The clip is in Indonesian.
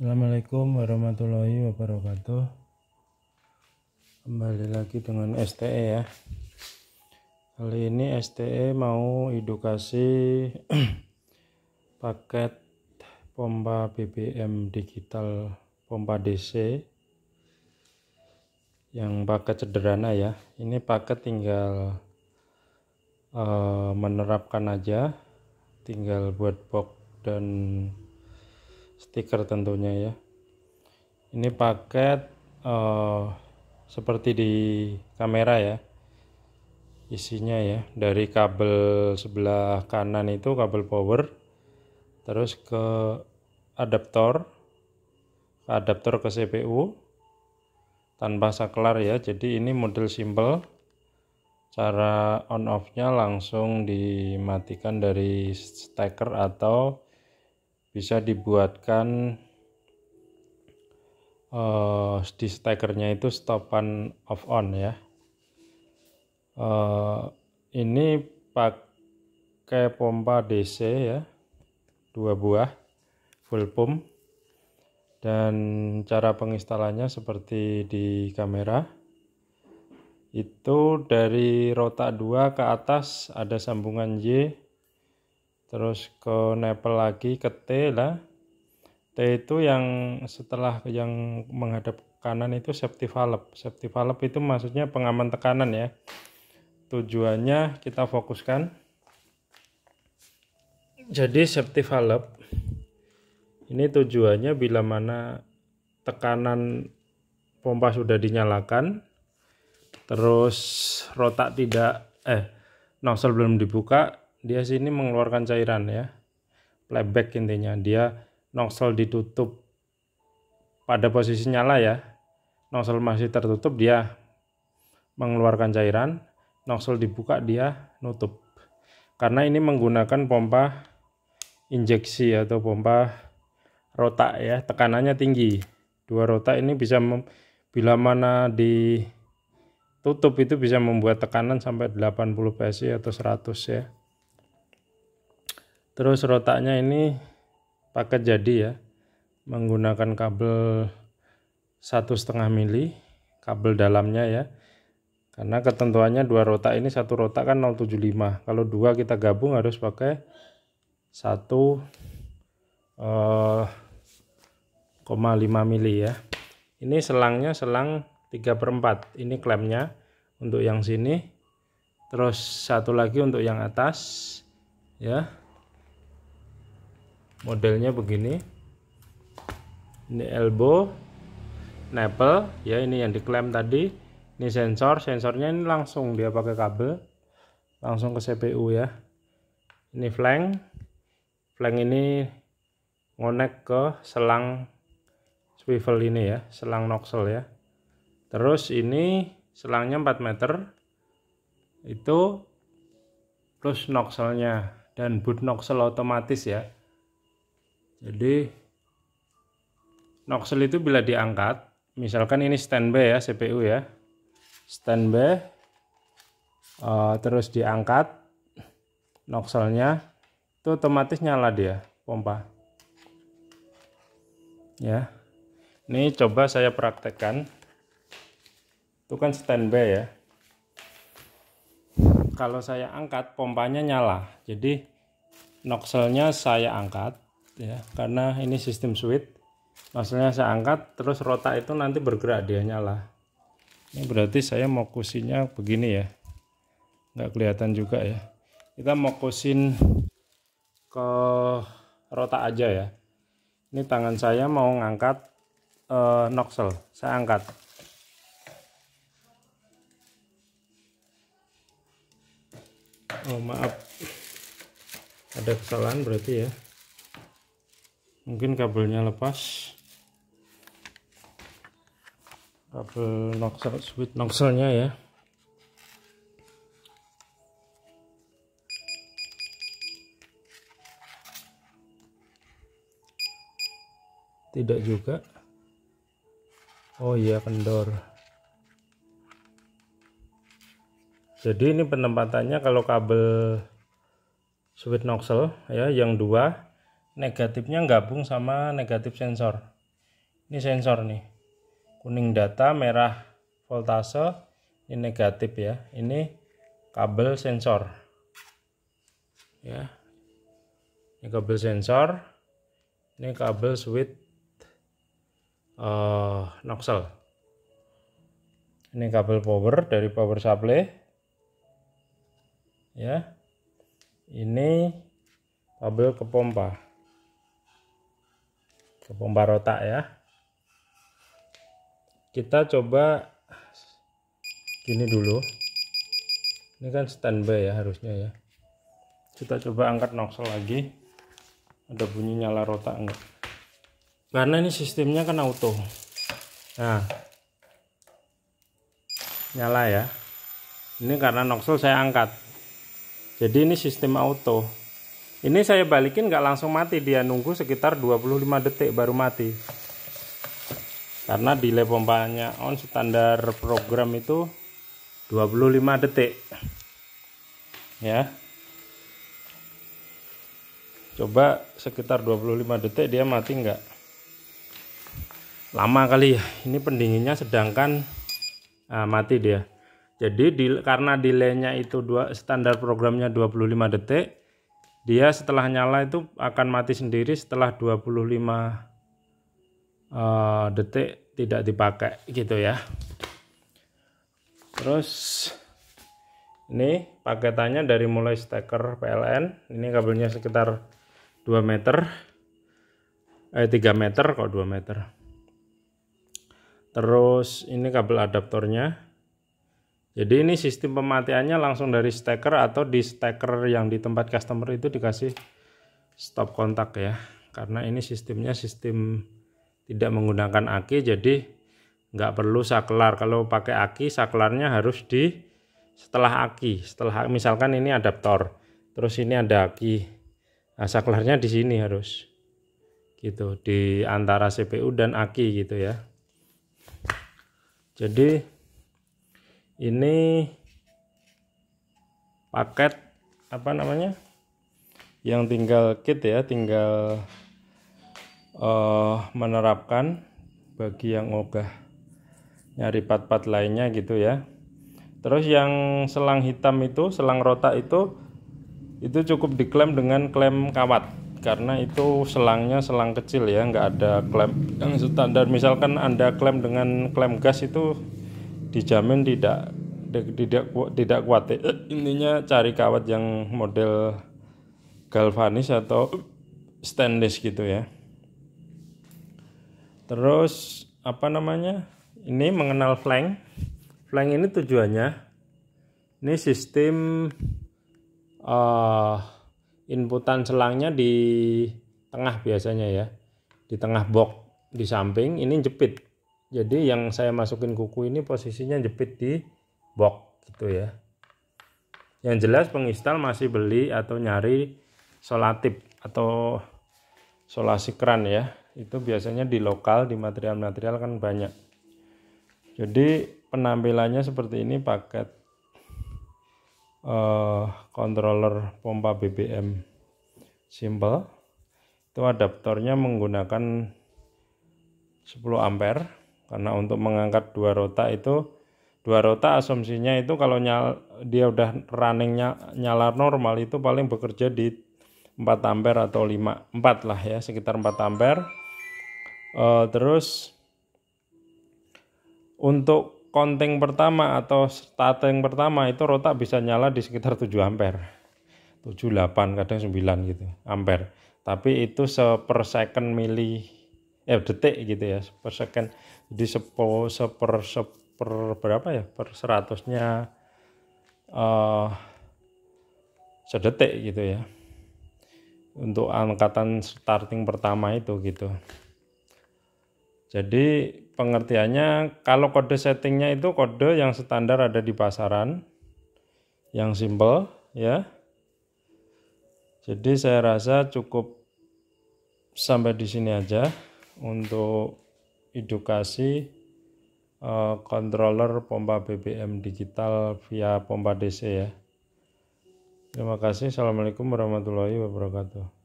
Assalamualaikum warahmatullahi wabarakatuh. Kembali lagi dengan STE ya. Kali ini STE mau edukasi paket pompa BBM digital pompa DC yang paket sederhana ya. Ini paket tinggal menerapkan aja, tinggal buat box dan stiker tentunya ya. Ini paket seperti di kamera ya, isinya ya, dari kabel sebelah kanan itu kabel power, terus ke adaptor ke CPU tanpa saklar ya. Jadi ini model simple, cara on off nya langsung dimatikan dari steker atau bisa dibuatkan di stekernya itu stop on off on ya. Ini pakai pompa DC ya, 2 buah full pump, dan cara penginstalannya seperti di kamera. Itu dari rotak 2 ke atas ada sambungan Y, terus ke nepel lagi ke T lah. T itu yang setelah yang menghadap kanan itu safety valve. Safety valve itu maksudnya pengaman tekanan ya. Tujuannya kita fokuskan. Jadi safety valve ini tujuannya bila mana tekanan pompa sudah dinyalakan, terus rotak nozzle belum dibuka, dia sini mengeluarkan cairan ya. Playback intinya, dia nozzle ditutup pada posisi nyala ya, nozzle masih tertutup dia mengeluarkan cairan, nozzle dibuka dia nutup. Karena ini menggunakan pompa injeksi atau pompa rotak ya, tekanannya tinggi. 2 rotak ini bisa bila mana ditutup itu bisa membuat tekanan sampai 80 PSI atau 100 ya. Terus rotaknya ini paket jadi ya, menggunakan kabel 1,5 mili kabel dalamnya ya, karena ketentuannya 2 rotak ini, 1 rotak kan 0,75, kalau 2 kita gabung harus pakai 1,5 mili ya. Ini selangnya selang 3/4, ini klemnya untuk yang sini, terus satu lagi untuk yang atas ya. Modelnya begini, ini elbow, nepel ya, ini yang diklem tadi, ini sensornya ini langsung dia pakai kabel langsung ke CPU ya. Ini flank ini ngonek ke selang swivel ini ya, selang nozzle ya. Terus ini selangnya 4 meter itu plus nozzle-nya, dan boot nozzle otomatis ya. Jadi nozzle itu bila diangkat, misalkan ini standby ya, CPU ya, standby, terus diangkat nozzle-nya, itu otomatis nyala dia pompa ya. Ini coba saya praktekkan, itu kan standby ya. Kalau saya angkat pompanya nyala, jadi nozzle-nya saya angkat ya, karena ini sistem switch. Nozzle-nya saya angkat, terus rotak itu nanti bergerak, dia nyala. Ini berarti saya mau kusinya begini ya, nggak kelihatan juga ya. Kita mau kusin ke rotak aja ya. Ini tangan saya mau ngangkat nozzle, saya angkat. Oh maaf, ada kesalahan berarti ya, mungkin kabelnya lepas, kabel nozzle, switch nozzle-nya ya. Tidak juga. Oh iya, kendor. Jadi ini penempatannya, kalau kabel switch nozzle ya yang 2 negatifnya gabung sama negatif sensor. Ini sensor nih, kuning data, merah voltase, ini negatif ya. Ini kabel sensor ya, ini kabel sensor, ini kabel switch nozzle, ini kabel power dari power supply ya, ini kabel ke pompa rotak ya. Kita coba gini dulu, ini kan standby ya harusnya ya. Kita coba angkat nozzle lagi, ada bunyi nyala rotak enggak, karena ini sistemnya kan auto. Nah, nyala ya, ini karena nozzle saya angkat, jadi ini sistem auto. Ini saya balikin nggak langsung mati, dia nunggu sekitar 25 detik baru mati, karena delay pompanya on standar program itu 25 detik ya. Coba sekitar 25 detik dia mati enggak? Lama kali ya, ini pendinginnya sedangkan mati dia. Jadi karena delaynya itu standar programnya 25 detik, dia setelah nyala itu akan mati sendiri setelah 25 detik tidak dipakai gitu ya. Terus ini paketannya dari mulai steker PLN, ini kabelnya sekitar 2 meter, 3 meter kok 2 meter. Terus ini kabel adaptornya. Jadi ini sistem pematiannya langsung dari steker, atau di steker yang di tempat customer itu dikasih stop kontak ya. Karena ini sistemnya sistem tidak menggunakan aki, jadi nggak perlu saklar. Kalau pakai aki, saklarnya harus di setelah aki. Setelah misalkan ini adaptor, terus ini ada aki. Nah, saklarnya di sini harus gitu, di antara CPU dan aki gitu ya. Jadi ini paket apa namanya, yang tinggal kit ya, tinggal menerapkan bagi yang ogah nyari part-part lainnya gitu ya. Terus yang selang hitam itu, selang rotak itu cukup diklaim dengan klem kawat, karena itu selangnya selang kecil ya, nggak ada klem yang standar. Misalkan Anda klaim dengan klem gas itu dijamin tidak kuat ya. Intinya cari kawat yang model galvanis atau stainless gitu ya. Terus apa namanya, ini mengenal flank ini tujuannya, ini sistem inputan selangnya di tengah biasanya ya, di tengah box di samping ini jepit. Jadi yang saya masukin kuku ini posisinya jepit di box gitu ya. Yang jelas penginstal masih beli atau nyari solatip atau solasi keran ya, itu biasanya di lokal, di material-material kan banyak. Jadi penampilannya seperti ini, paket controller pompa BBM simple. Itu adaptornya menggunakan 10 ampere, karena untuk mengangkat dua rotak asumsinya itu kalau dia udah running nyala normal itu paling bekerja di 4 ampere atau 4 lah ya, sekitar 4 ampere. Terus untuk counting pertama atau starting pertama itu rotak bisa nyala di sekitar 7 ampere, 7, 8, kadang 9 gitu ampere. Tapi itu per second detik gitu ya, per second. Jadi berapa ya, per 100-nya sedetik gitu ya, untuk angkatan starting pertama itu gitu. Jadi pengertiannya, kalau kode settingnya itu kode yang standar ada di pasaran, yang simple ya. Jadi saya rasa cukup sampai di sini aja untuk edukasi controller pompa BBM digital via pompa DC ya. Terima kasih. Assalamualaikum warahmatullahi wabarakatuh.